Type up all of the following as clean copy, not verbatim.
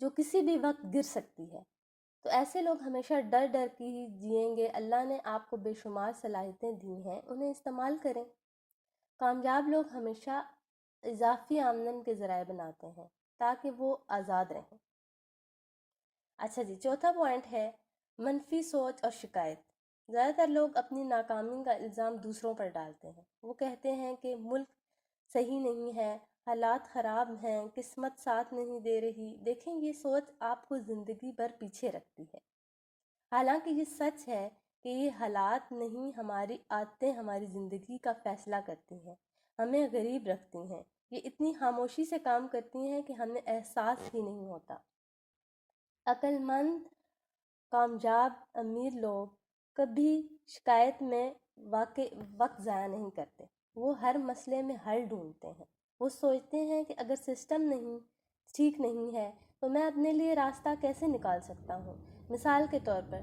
جو کسی بھی وقت گر سکتی ہے۔ تو ایسے لوگ ہمیشہ ڈر ڈر کے ہی جئیں گے۔ اللہ نے آپ کو بے شمار صلاحیتیں دی ہیں، انہیں استعمال کریں۔ کامیاب لوگ ہمیشہ اضافی آمدن کے ذرائع بناتے ہیں تاکہ وہ آزاد رہیں۔ اچھا جی، چوتھا پوائنٹ ہے منفی سوچ اور شکایت۔ زیادہ تر لوگ اپنی ناکامی کا الزام دوسروں پر ڈالتے ہیں۔ وہ کہتے ہیں کہ ملک صحیح نہیں ہے، حالات خراب ہیں، قسمت ساتھ نہیں دے رہی۔ دیکھیں، یہ سوچ آپ کو زندگی بھر پیچھے رکھتی ہے۔ حالانکہ یہ سچ ہے کہ یہ حالات نہیں، ہماری عادتیں ہماری زندگی کا فیصلہ کرتی ہیں، ہمیں غریب رکھتی ہیں۔ یہ اتنی خاموشی سے کام کرتی ہیں کہ ہمیں احساس ہی نہیں ہوتا۔ عقل مند، کامیاب، امیر لوگ کبھی شکایت میں وقت ضائع نہیں کرتے۔ وہ ہر مسئلے میں حل ڈھونڈتے ہیں۔ وہ سوچتے ہیں کہ اگر سسٹم ٹھیک نہیں ہے تو میں اپنے لیے راستہ کیسے نکال سکتا ہوں۔ مثال کے طور پر،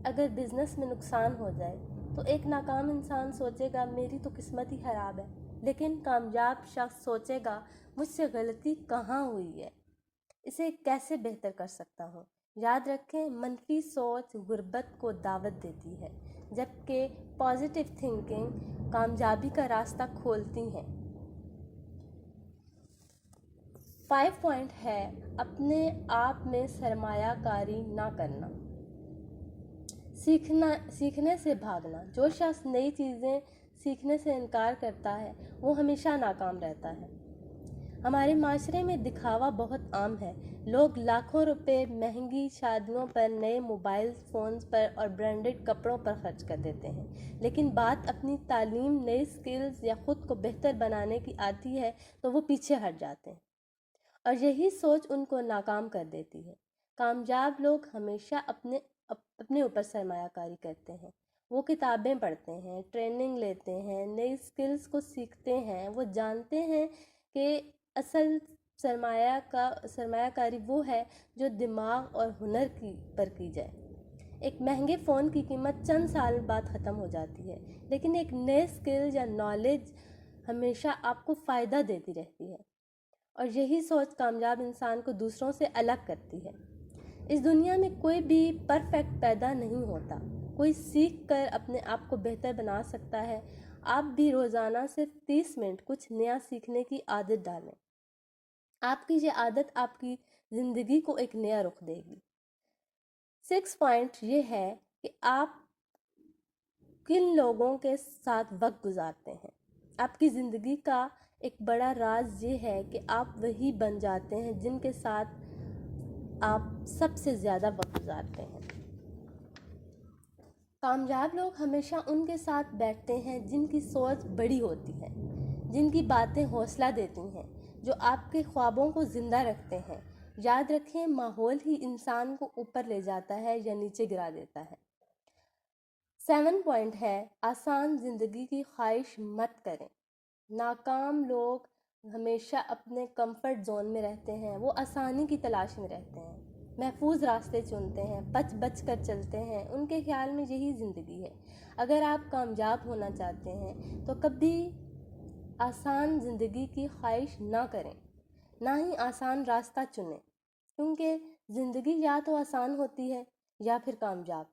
اگر بزنس میں نقصان ہو جائے تو ایک ناکام انسان سوچے گا میری تو قسمت ہی خراب ہے، لیکن کامیاب شخص سوچے گا مجھ سے غلطی کہاں ہوئی ہے، اسے کیسے بہتر کر سکتا ہوں۔ یاد رکھیں، منفی سوچ غربت کو دعوت دیتی ہے، جبکہ پازیٹیو تھنکنگ کامیابی کا راستہ کھولتی ہیں۔ 5 پوائنٹ ہے اپنے آپ میں سرمایہ کاری نہ کرنا۔ سیکھنے سے بھاگنا۔ جو شخص نئی چیزیں سیکھنے سے انکار کرتا ہے وہ ہمیشہ ناکام رہتا ہے۔ ہمارے معاشرے میں دکھاوا بہت عام ہے۔ لوگ لاکھوں روپے مہنگی شادیوں پر، نئے موبائل فونز پر اور برانڈڈ کپڑوں پر خرچ کر دیتے ہیں، لیکن بات اپنی تعلیم، نئی سکلز یا خود کو بہتر بنانے کی آتی ہے تو وہ پیچھے ہٹ جاتے ہیں، اور یہی سوچ ان کو ناکام کر دیتی ہے۔ کامیاب لوگ ہمیشہ اپنے اوپر سرمایہ کاری کرتے ہیں۔ وہ کتابیں پڑھتے ہیں، ٹریننگ لیتے ہیں، نئی سکلز کو سیکھتے ہیں۔ وہ جانتے ہیں کہ اصل سرمایہ کاری وہ ہے جو دماغ اور ہنر پر کی جائے۔ ایک مہنگے فون کی قیمت چند سال بعد ختم ہو جاتی ہے، لیکن ایک نئے سکل یا نالج ہمیشہ آپ کو فائدہ دیتی رہتی ہے، اور یہی سوچ کامیاب انسان کو دوسروں سے الگ کرتی ہے۔ اس دنیا میں کوئی بھی پرفیکٹ پیدا نہیں ہوتا۔ کوئی سیکھ کر اپنے آپ کو بہتر بنا سکتا ہے۔ آپ بھی روزانہ صرف 30 منٹ کچھ نیا سیکھنے کی عادت ڈالیں۔ آپ کی یہ عادت آپ کی زندگی کو ایک نیا رخ دے گی۔ 6 پوائنٹ یہ ہے کہ آپ کن لوگوں کے ساتھ وقت گزارتے ہیں۔ آپ کی زندگی کا ایک بڑا راز یہ ہے کہ آپ وہی بن جاتے ہیں جن کے ساتھ آپ سب سے زیادہ وقت گزارتے ہیں۔ کامیاب لوگ ہمیشہ ان کے ساتھ بیٹھتے ہیں جن کی سوچ بڑی ہوتی ہے، جن کی باتیں حوصلہ دیتی ہیں، جو آپ کے خوابوں کو زندہ رکھتے ہیں۔ یاد رکھیں، ماحول ہی انسان کو اوپر لے جاتا ہے یا نیچے گرا دیتا ہے۔ 7 پوائنٹ ہے آسان زندگی کی خواہش مت کریں۔ ناکام لوگ ہمیشہ اپنے کمفرٹ زون میں رہتے ہیں۔ وہ آسانی کی تلاش میں رہتے ہیں، محفوظ راستے چنتے ہیں، بچ کر چلتے ہیں۔ ان کے خیال میں یہی زندگی ہے۔ اگر آپ کامیاب ہونا چاہتے ہیں تو کبھی آسان زندگی کی خواہش نہ کریں، نہ ہی آسان راستہ چنیں، کیونکہ زندگی یا تو آسان ہوتی ہے یا پھر کامیاب۔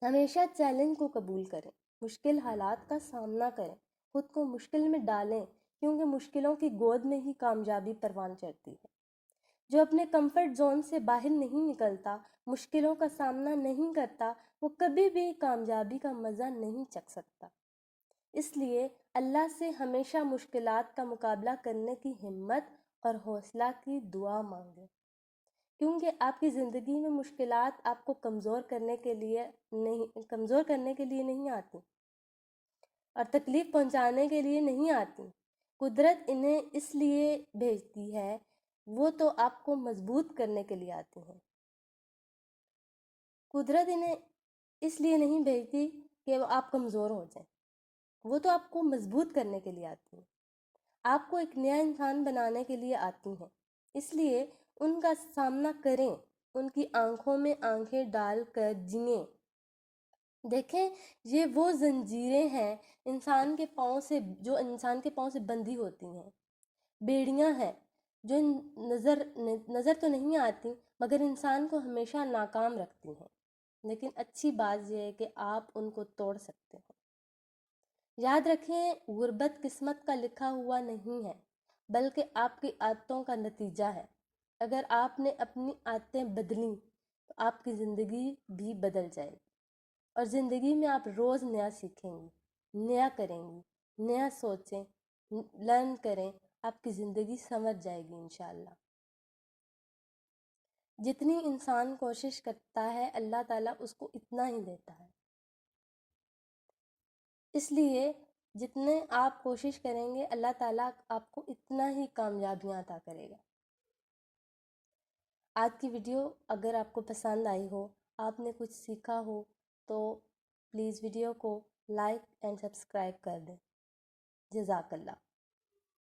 ہمیشہ چیلنج کو قبول کریں، مشکل حالات کا سامنا کریں، خود کو مشکل میں ڈالیں، کیونکہ مشکلوں کی گود میں ہی کامیابی پروان چڑھتی ہے۔ جو اپنے کمفرٹ زون سے باہر نہیں نکلتا، مشکلوں کا سامنا نہیں کرتا، وہ کبھی بھی کامیابی کا مزہ نہیں چکھ سکتا۔ اس لیے اللہ سے ہمیشہ مشکلات کا مقابلہ کرنے کی ہمت اور حوصلہ کی دعا مانگیں، کیونکہ آپ کی زندگی میں مشکلات آپ کو کمزور کرنے کے لیے نہیں آتی، اور تکلیف پہنچانے کے لیے نہیں آتی۔ قدرت انہیں اس لیے بھیجتی ہے، وہ تو آپ کو مضبوط کرنے کے لیے آتی ہیں۔ قدرت انہیں اس لیے نہیں بھیجتی کہ وہ آپ کمزور ہو جائیں، وہ تو آپ کو مضبوط کرنے کے لیے آتی ہیں، آپ کو ایک نیا انسان بنانے کے لیے آتی ہیں۔ اس لیے ان کا سامنا کریں، ان کی آنکھوں میں آنکھیں ڈال کر جئیں۔ دیکھیں، یہ وہ زنجیریں ہیں جو انسان کے پاؤں سے بندھی ہوتی ہیں، بیڑیاں ہیں جو نظر تو نہیں آتی مگر انسان کو ہمیشہ ناکام رکھتی ہیں، لیکن اچھی بات یہ ہے کہ آپ ان کو توڑ سکتے ہیں۔ یاد رکھیں، غربت قسمت کا لکھا ہوا نہیں ہے بلکہ آپ کی عادتوں کا نتیجہ ہے۔ اگر آپ نے اپنی عادتیں بدلیں تو آپ کی زندگی بھی بدل جائے گی، اور زندگی میں آپ روز نیا سیکھیں گی، نیا کریں گی، نیا سوچیں، لرن کریں، آپ کی زندگی سنور جائے گی انشاءاللہ۔ جتنی انسان کوشش کرتا ہے اللہ تعالیٰ اس کو اتنا ہی دیتا ہے، اس لیے جتنے آپ کوشش کریں گے اللہ تعالیٰ آپ کو اتنا ہی کامیابیاں عطا کرے گا۔ آج کی ویڈیو اگر آپ کو پسند آئی ہو، آپ نے کچھ سیکھا ہو، تو پلیز ویڈیو کو لائک اینڈ سبسکرائب کر دیں۔ جزاک اللہ۔